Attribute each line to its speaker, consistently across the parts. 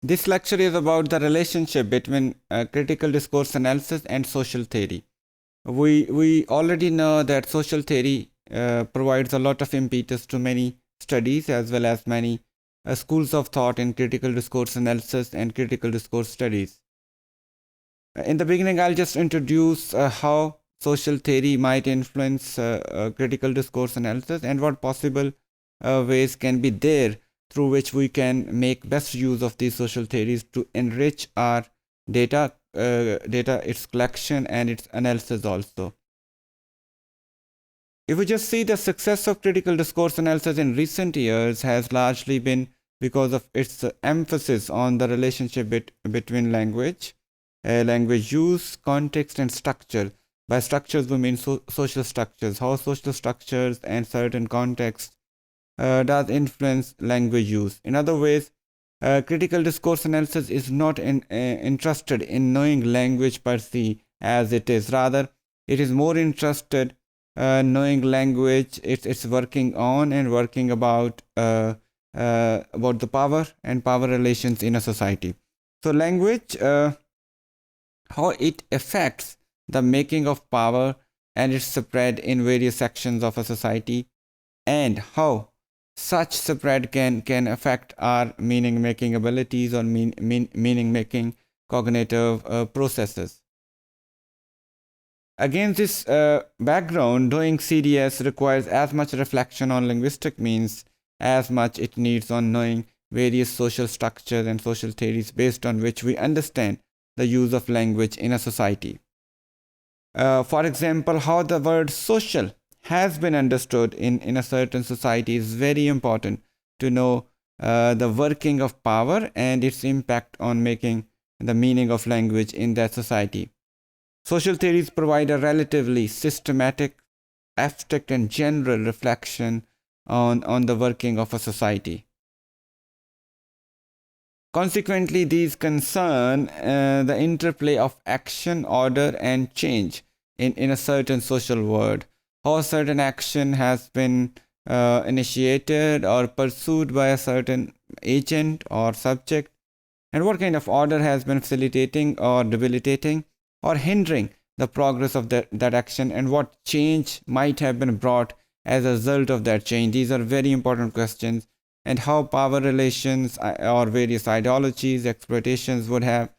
Speaker 1: This lecture is about the relationship between critical discourse analysis and social theory. We already know that social theory provides a lot of impetus to many studies as well as many schools of thought in critical discourse analysis and critical discourse studies. In the beginning, I'll just introduce how social theory might influence critical discourse analysis and what possible ways can be there through which we can make best use of these social theories to enrich our data, its collection and its analysis also. If we just see the success of critical discourse analysis in recent years has largely been because of its emphasis on the relationship between language use, context, and structure. By structures, we mean social structures, how social structures and certain contexts does influence language use. In other ways, critical discourse analysis is not interested in knowing language per se as it is. Rather, it is more interested knowing language, it's working on and working about the power and power relations in a society. So language, how it affects the making of power and its spread in various sections of a society, and how such spread can affect our meaning making abilities or meaning making cognitive processes. Against this background, doing CDS requires as much reflection on linguistic means as much it needs on knowing various social structures and social theories based on which we understand the use of language in a society. For example, how the word social has been understood in a certain society is very important to know the working of power and its impact on making the meaning of language in that society. Social theories provide a relatively systematic, abstract, and general reflection on the working of a society. Consequently, these concern the interplay of action, order, and change in a certain social world. How a certain action has been initiated or pursued by a certain agent or subject, and what kind of order has been facilitating or debilitating or hindering the progress of that action, and what change might have been brought as a result of that change. These are very important questions, and how power relations or various ideologies, exploitations would have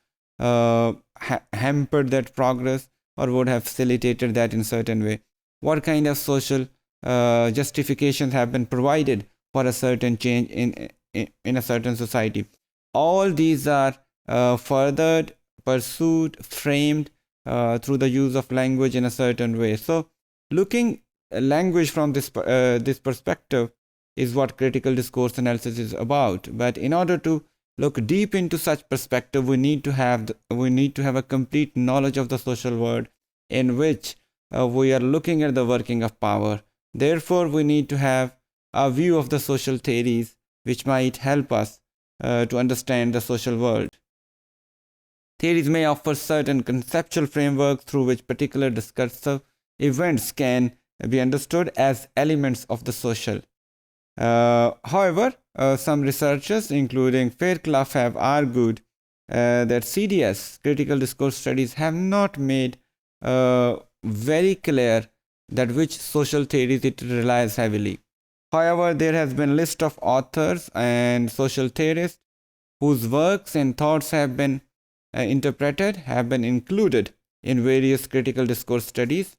Speaker 1: hampered that progress or would have facilitated that in certain way. What kind of social justifications have been provided for a certain change in a certain society. All these are furthered, pursued, framed through the use of language in a certain way. So looking language from this perspective is what critical discourse analysis is about. But in order to look deep into such perspective, we need to have a complete knowledge of the social world in which we are looking at the working of power. Therefore, we need to have a view of the social theories which might help us to understand the social world. Theories may offer certain conceptual frameworks through which particular discursive events can be understood as elements of the social. However, some researchers, including Fairclough, have argued that CDS, critical discourse studies, have not made very clear that which social theories it relies heavily. However, there has been a list of authors and social theorists whose works and thoughts have been included in various critical discourse studies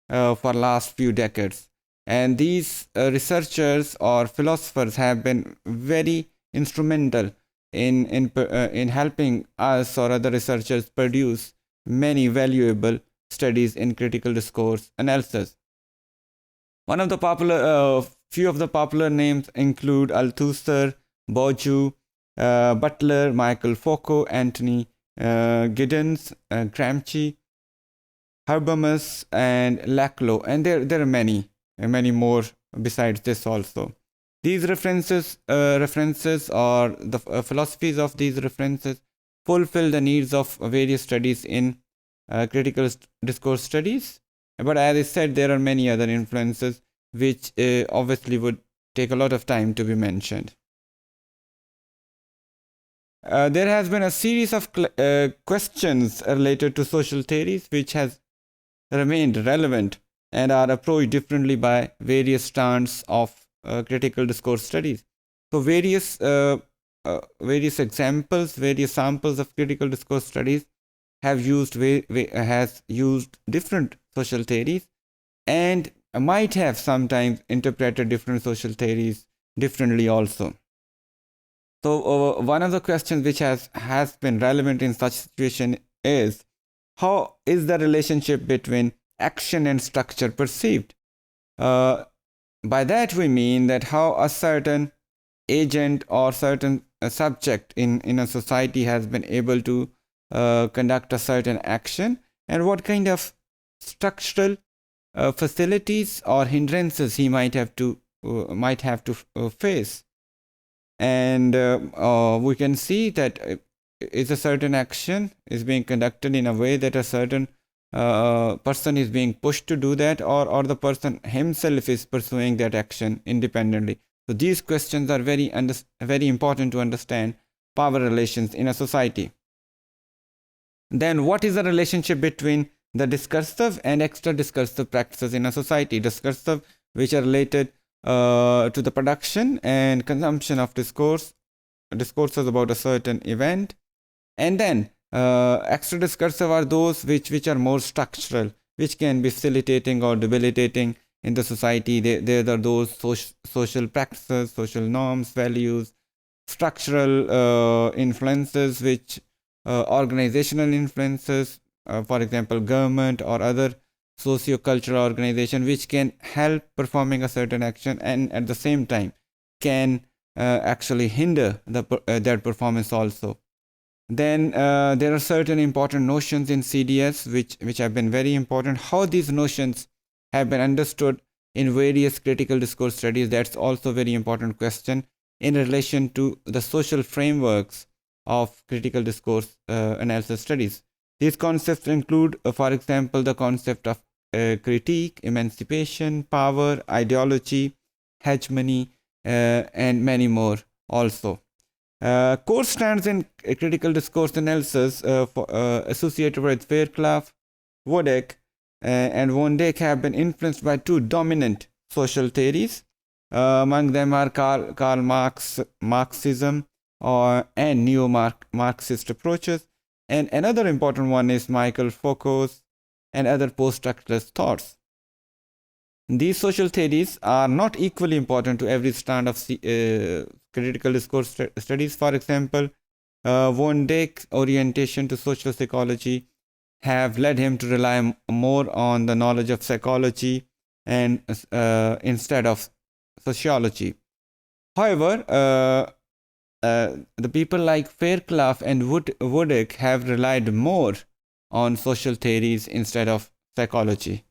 Speaker 1: for last few decades. And these researchers or philosophers have been very instrumental in helping us or other researchers produce many valuable studies in critical discourse analysis. One of the few of the popular names include Althusser, Bourdieu, Butler, Michael Foucault, Anthony Giddens, Gramsci, Habermas, and Laclau, and there are many more besides this also. These references or the philosophies of these references fulfill the needs of various studies in critical discourse studies. But as I said, there are many other influences which obviously would take a lot of time to be mentioned. There has been a series of questions related to social theories which has remained relevant and are approached differently by various strands of critical discourse studies. So various examples, various samples of critical discourse studies have has used different social theories and might have sometimes interpreted different social theories differently also. So one of the questions which has been relevant in such situation is, how is the relationship between action and structure perceived? Uh, by that we mean that how a certain agent or certain subject in a society has been able to conduct a certain action, and what kind of structural facilities or hindrances he might have to face. And we can see that is a certain action is being conducted in a way that a certain person is being pushed to do that, or the person himself is pursuing that action independently. So these questions are very important to understand power relations in a society. Then what is the relationship between the discursive and extra discursive practices in a society? Discursive, which are related to the production and consumption of discourses about a certain event. And then extra discursive are those which are more structural, which can be facilitating or debilitating in the society. There are those social practices, social norms, values, structural influences, which organizational influences, for example, government or other socio-cultural organization, which can help performing a certain action and at the same time can actually hinder that performance also. Then there are certain important notions in CDS which have been very important. How these notions have been understood in various critical discourse studies, that's also a very important question in relation to the social frameworks of critical discourse analysis studies. These concepts include, for example, the concept of critique, emancipation, power, ideology, hegemony, and many more also. Core strands in critical discourse analysis associated with Fairclough, Wodak, and von Dijk have been influenced by two dominant social theories. Among them are Karl Marxism and neo-Marxist approaches. And another important one is Michael Foucault's and other post-structuralist thoughts. These social theories are not equally important to every strand of critical discourse studies. For example, von Dijk's orientation to social psychology have led him to rely more on the knowledge of psychology and instead of sociology. However, the people like Fairclough and Wodak have relied more on social theories instead of psychology.